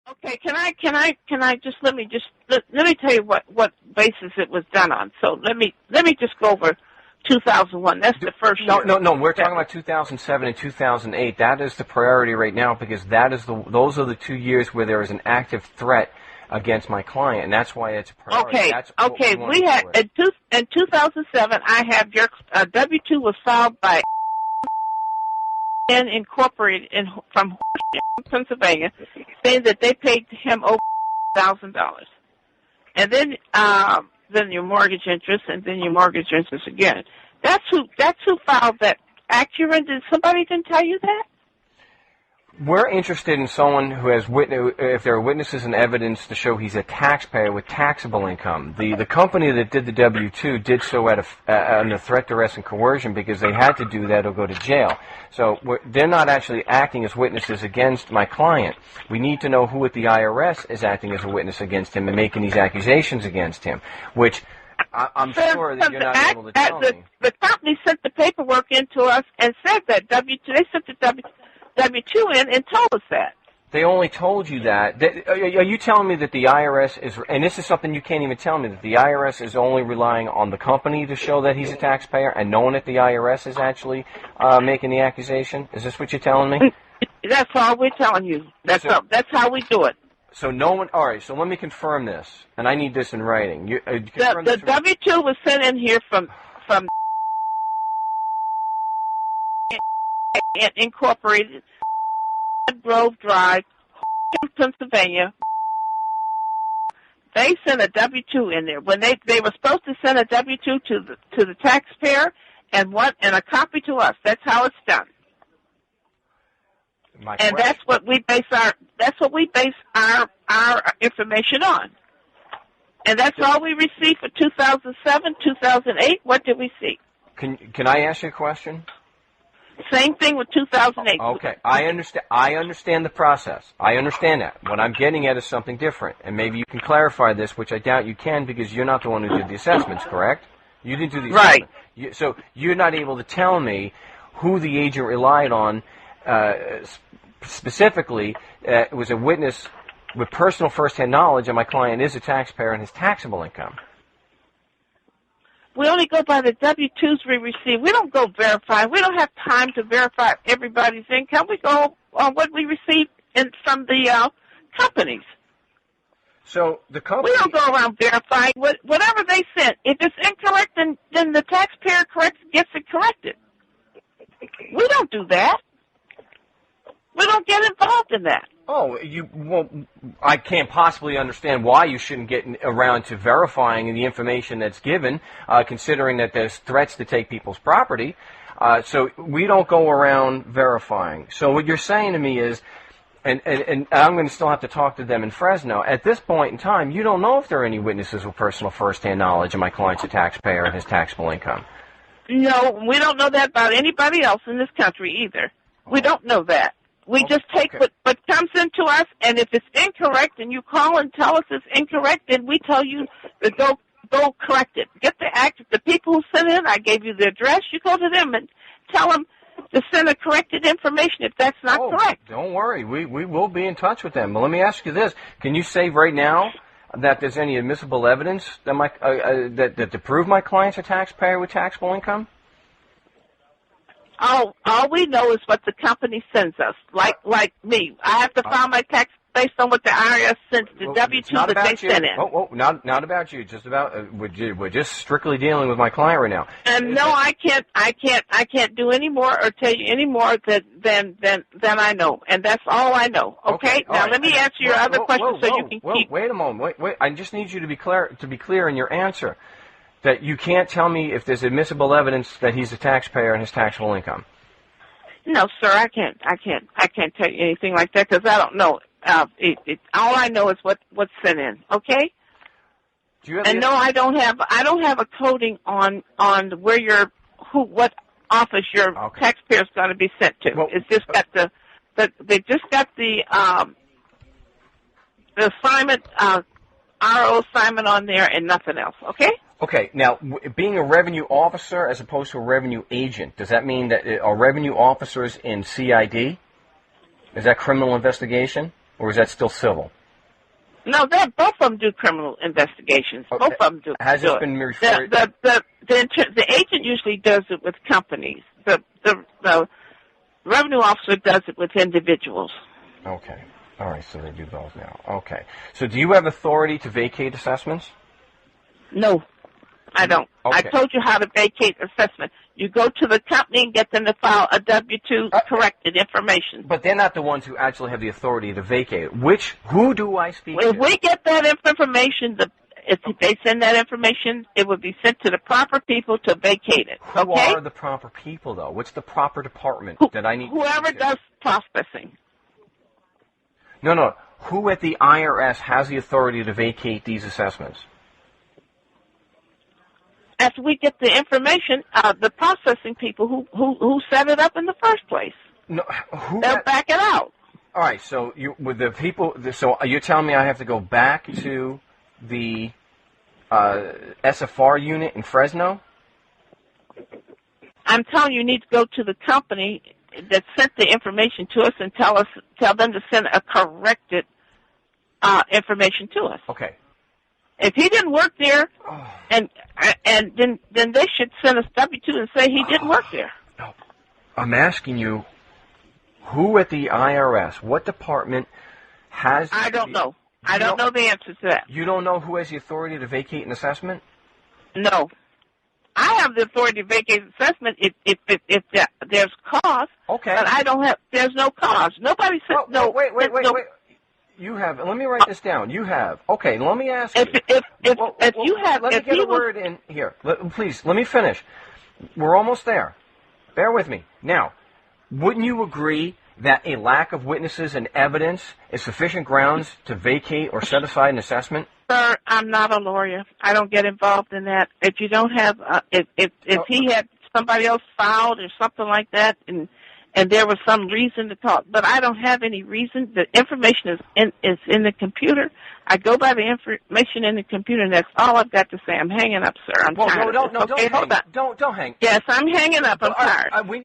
Okay, can I just let me tell you what basis it was done on. So let me just go over 2001. That's the first year. No. We're talking about 2007 and 2008. That is the priority right now because those are the 2 years where there is an active threat against my client, and that's why it's a priority. Okay. We had in 2007. I have your W-2 was filed by Incorporated from Pennsylvania, saying that they paid him over $1,000, and then your mortgage interest, and then your mortgage interest again. That's who filed that. Accurate? Somebody didn't tell you that? We're interested in someone who has if there are witnesses and evidence to show he's a taxpayer with taxable income. The company that did the W-2 did so under threat, duress, and coercion because they had to do that or go to jail. So they're not actually acting as witnesses against my client. We need to know who at the IRS is acting as a witness against him and making these accusations against him, which I'm sure that you're not able to tell me. The company sent the paperwork in to us and said that W-2. They sent the W-2 in and told us that. They only told you that. Are you telling me that the IRS is, and this is something you can't even tell me, that the IRS is only relying on the company to show that he's a taxpayer and no one at the IRS is actually making the accusation? Is this what you're telling me? That's all we're telling you. That's how we do it. So no one, all right, so let me confirm this, and I need this in writing. The W-2 was sent in here from Incorporated, Grove Drive, Pennsylvania. They sent a W-2 in there when they were supposed to send a W-2 to the taxpayer and a copy to us. That's how it's done. And that's what we base our information on. And that's all we received for 2007, 2008. What did we see? Can I ask you a question? Same thing with 2008. Okay, I understand the process. I understand that. What I'm getting at is something different, and maybe you can clarify this, which I doubt you can because you're not the one who did the assessments, correct? You didn't do the assessment. Right. So you're not able to tell me who the agent relied on specifically. It was a witness with personal first-hand knowledge, and my client is a taxpayer and his taxable income. We only go by the W-2s we receive. We don't go verify. We don't have time to verify everybody's income. We go on what we receive from the companies. So the company... We don't go around verifying whatever they sent. If it's incorrect, then the taxpayer gets it corrected. We don't do that. We don't get involved in that. Oh, I can't possibly understand why you shouldn't get around to verifying the information that's given, considering that there's threats to take people's property. So we don't go around verifying. So what you're saying to me is, and I'm going to still have to talk to them in Fresno, at this point in time, you don't know if there are any witnesses with personal first-hand knowledge of my client's a taxpayer and his taxable income. No, we don't know that about anybody else in this country either. We don't know that. We just take what comes into us, and if it's incorrect, and you call and tell us it's incorrect, then we tell you to go correct it. Get the people who sent in. I gave you the address. You go to them and tell them to send a corrected information if that's not correct. Don't worry, we will be in touch with them. But let me ask you this: can you say right now that there's any admissible evidence that that to prove my client's a taxpayer with taxable income? All we know is what the company sends us. Like me, I have to file my tax based on what the IRS sends the W-2 that they sent in. Not about you. Just about we're just strictly dealing with my client right now. And no, I can't do any more or tell you any more than I know. And that's all I know. Okay. Now right. Let me answer your other question so you can keep. Wait a moment. Wait. I just need you to be clear in your answer. That you can't tell me if there's admissible evidence that he's a taxpayer and his taxable income. No, sir, I can't tell you anything like that because I don't know. All I know is what's sent in. Okay. No, I don't have a coding on where what office your taxpayer is going to be sent to. Well, it's just got they just got the assignment, RO assignment on there and nothing else. Okay. Okay, now, being a revenue officer as opposed to a revenue agent, does that mean that are revenue officers in CID? Is that criminal investigation? Or is that still civil? No, both of them do criminal investigations. Okay. Both of them do. Has it been referred? The agent usually does it with companies. The revenue officer does it with individuals. Okay. All right, so they do both now. Okay. So do you have authority to vacate assessments? No, I don't. Okay. I told you how to vacate assessment. You go to the company and get them to file a W-2 corrected information. But they're not the ones who actually have the authority to vacate it. Who do I speak to? If we get that information, if they send that information, it would be sent to the proper people to vacate it. Who okay? are the proper people, though? What's the proper department that I need to Whoever does processing. No. Who at the IRS has the authority to vacate these assessments? After we get the information, the processing people who set it up in the first place. No, they'll back it out. All right, so so you're telling me I have to go back to the SFR unit in Fresno? I'm telling you need to go to the company that sent the information to us and tell them to send a corrected information to us. Okay. If he didn't work there, and then they should send us W-2 and say he didn't work there. No. I'm asking you, who at the IRS, what department has... I don't know. I don't know the answer to that. You don't know who has the authority to vacate an assessment? No. I have the authority to vacate an assessment if there's cause. Okay. But I don't have... There's no cause. Nobody said... No, wait. You have... Let me write this down. You have... Okay, let me ask you. If you have... Let me get a word in here. Please, let me finish. We're almost there. Bear with me. Now, wouldn't you agree that a lack of witnesses and evidence is sufficient grounds to vacate or set aside an assessment? Sir, I'm not a lawyer. I don't get involved in that. If you don't have... If he had somebody else filed or something like that, and there was some reason to talk, but I don't have any reason. The information is in the computer. I go by the information in the computer, and that's all I've got to say. I'm hanging up, sir. I'm tired. Don't hang. Yes, I'm hanging up. I'm tired.